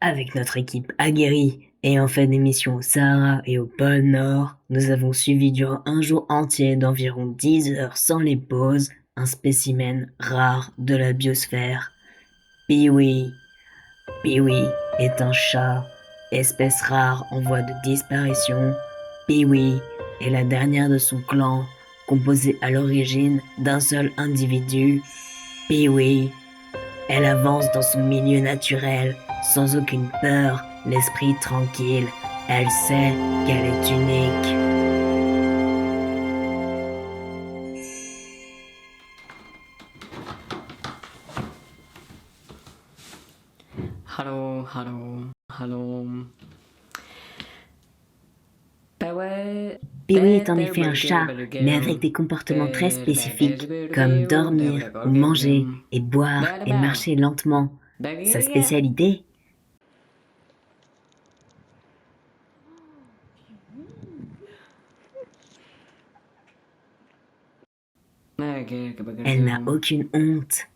Avec notre équipe aguerrie ayant fait des missions au Sahara et au pôle Nord, nous avons suivi durant un jour entier d'environ 10 heures sans les pauses un spécimen rare de la biosphère. Pee-wee. Pee-wee est un chat, espèce rare en voie de disparition. Pee-wee est la dernière de son clan, composé à l'origine d'un seul individu. Pee-wee. Elle avance dans son milieu naturel, sans aucune peur, l'esprit tranquille. Elle sait qu'elle est unique. Hello, hello, hello. Bah ouais. Pee-wee est en effet un chat, mais avec des comportements très spécifiques, comme dormir ou manger et boire et marcher lentement. Sa spécialité? Elle n'a aucune honte.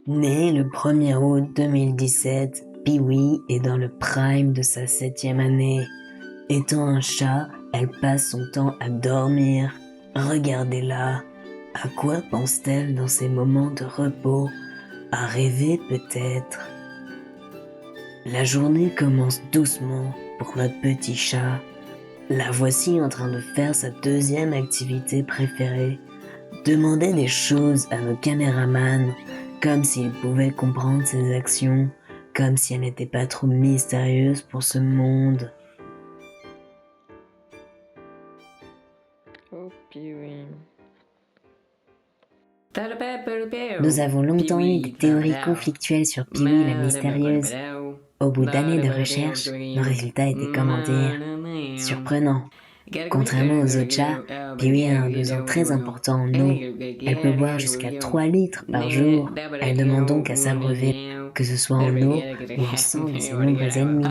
Né le 1er août 2017, Pee-wee est dans le prime de sa 7e année. Étant un chat, elle passe son temps à dormir. Regardez-la. À quoi pense-t-elle dans ses moments de repos? À rêver peut-être. La journée commence doucement pour notre petit chat. La voici en train de faire sa deuxième activité préférée. Demander des choses à nos caméramans, comme s'ils pouvaient comprendre ses actions, comme si elle n'était pas trop mystérieuse pour ce monde. Oh, Pee-wee. Nous avons longtemps eu des théories conflictuelles sur Pee-wee la mystérieuse. Au bout d'années de recherche, nos résultats étaient, comment dire, surprenants. Contrairement aux autres chats, Pee-wee a un besoin très important en eau. Elle peut boire jusqu'à 3 litres par jour. Elle demande donc à s'abreuver, que ce soit en eau ou en sang de ses nombreux ennemis.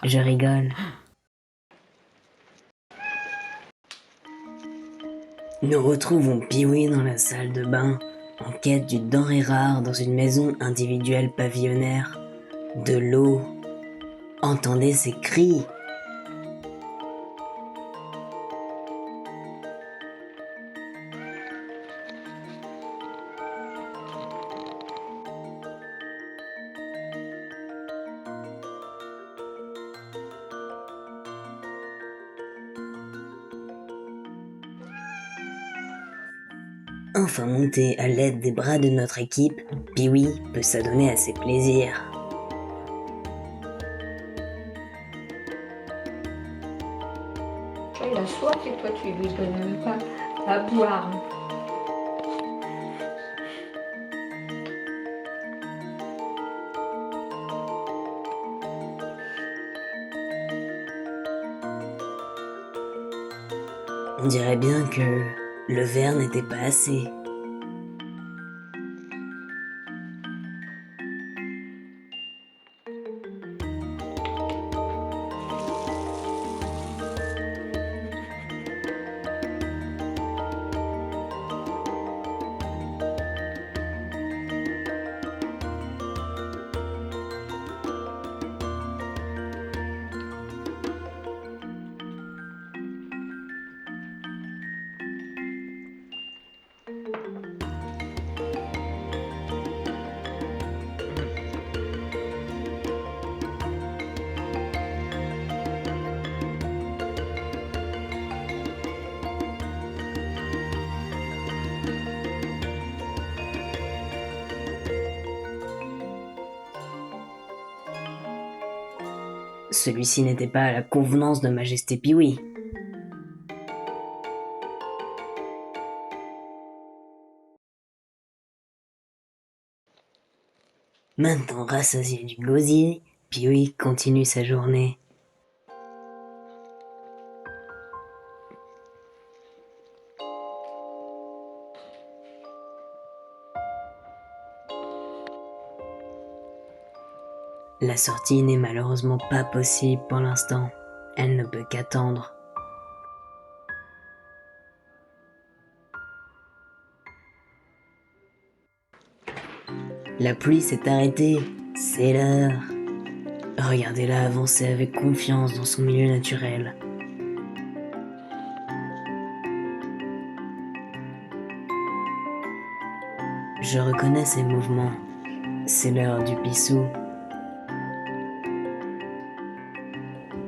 Je rigole. Nous retrouvons Pee-wee dans la salle de bain, en quête d'une denrée rare dans une maison individuelle pavillonnaire. De l'eau. Entendez ses cris. Enfin monté à l'aide des bras de notre équipe, Pee-wee peut s'adonner à ses plaisirs. Il a soif et toi tu lui donnes même pas à boire. On dirait bien que le verre n'était pas assez. Celui-ci n'était pas à la convenance de Majesté Pee-wee. Maintenant rassasié du gosier, Pee-wee continue sa journée. La sortie n'est malheureusement pas possible pour l'instant. Elle ne peut qu'attendre. La pluie s'est arrêtée, c'est l'heure. Regardez-la avancer avec confiance dans son milieu naturel. Je reconnais ses mouvements. C'est l'heure du pissou.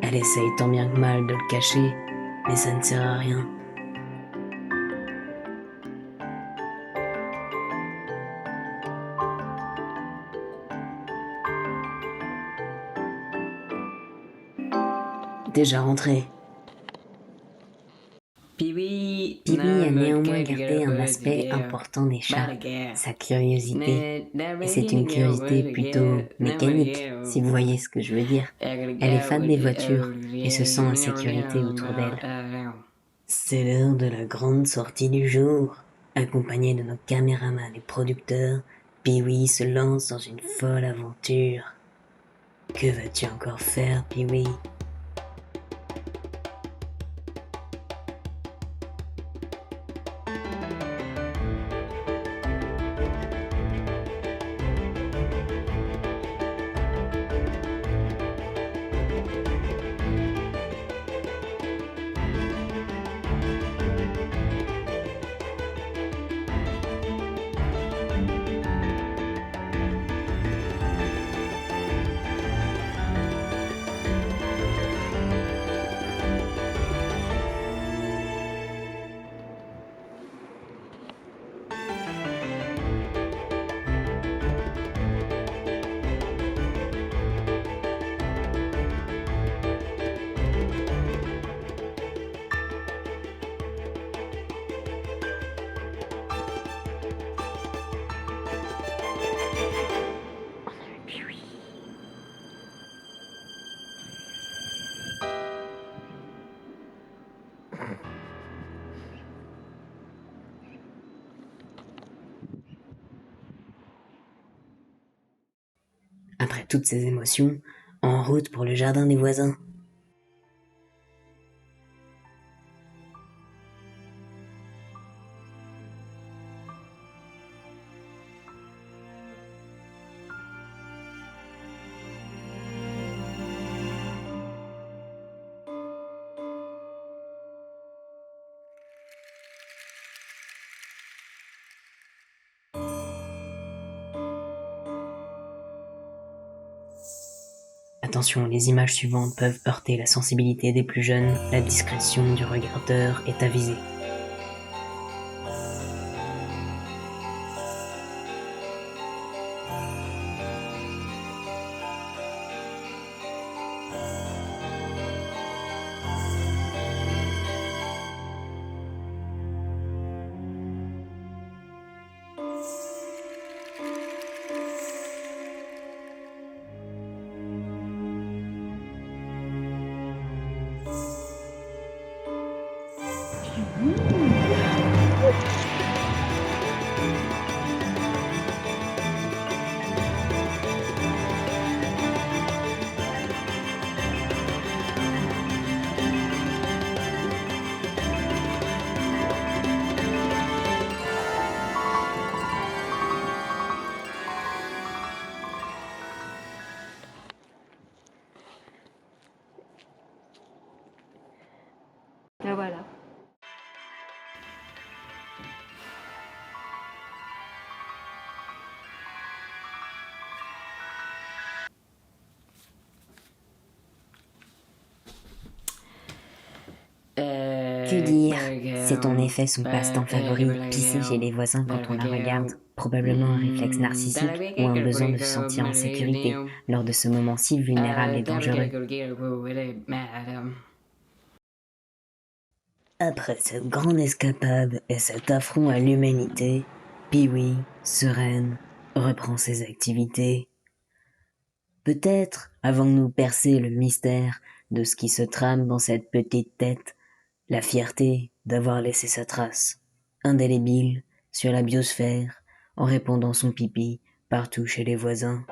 Elle essaye tant bien que mal de le cacher, mais ça ne sert à rien. Déjà rentré, Pee-wee Pee-wee a néanmoins gardé un aspect important des chats, sa curiosité. Et c'est une curiosité plutôt mécanique, si vous voyez ce que je veux dire. Elle est fan des voitures et se sent en sécurité autour d'elle. C'est l'heure de la grande sortie du jour. Accompagné de nos caméramans et producteurs, Pee-wee se lance dans une folle aventure. Que vas-tu encore faire, Pee-wee? Après toutes ces émotions, en route pour le jardin des voisins. Attention, les images suivantes peuvent heurter la sensibilité des plus jeunes, la discrétion du regardeur est avisée. Et voilà. Que dire? C'est en effet son passe-temps favori, pisser chez les voisins quand on la regarde. Probablement un réflexe narcissique ou un besoin de se sentir en sécurité lors de ce moment si vulnérable et dangereux. Après cette grande escapade et cet affront à l'humanité, Pee-wee, sereine, reprend ses activités. Peut-être avons-nous percé le mystère de ce qui se trame dans cette petite tête, la fierté d'avoir laissé sa trace, indélébile, sur la biosphère, en répandant son pipi partout chez les voisins.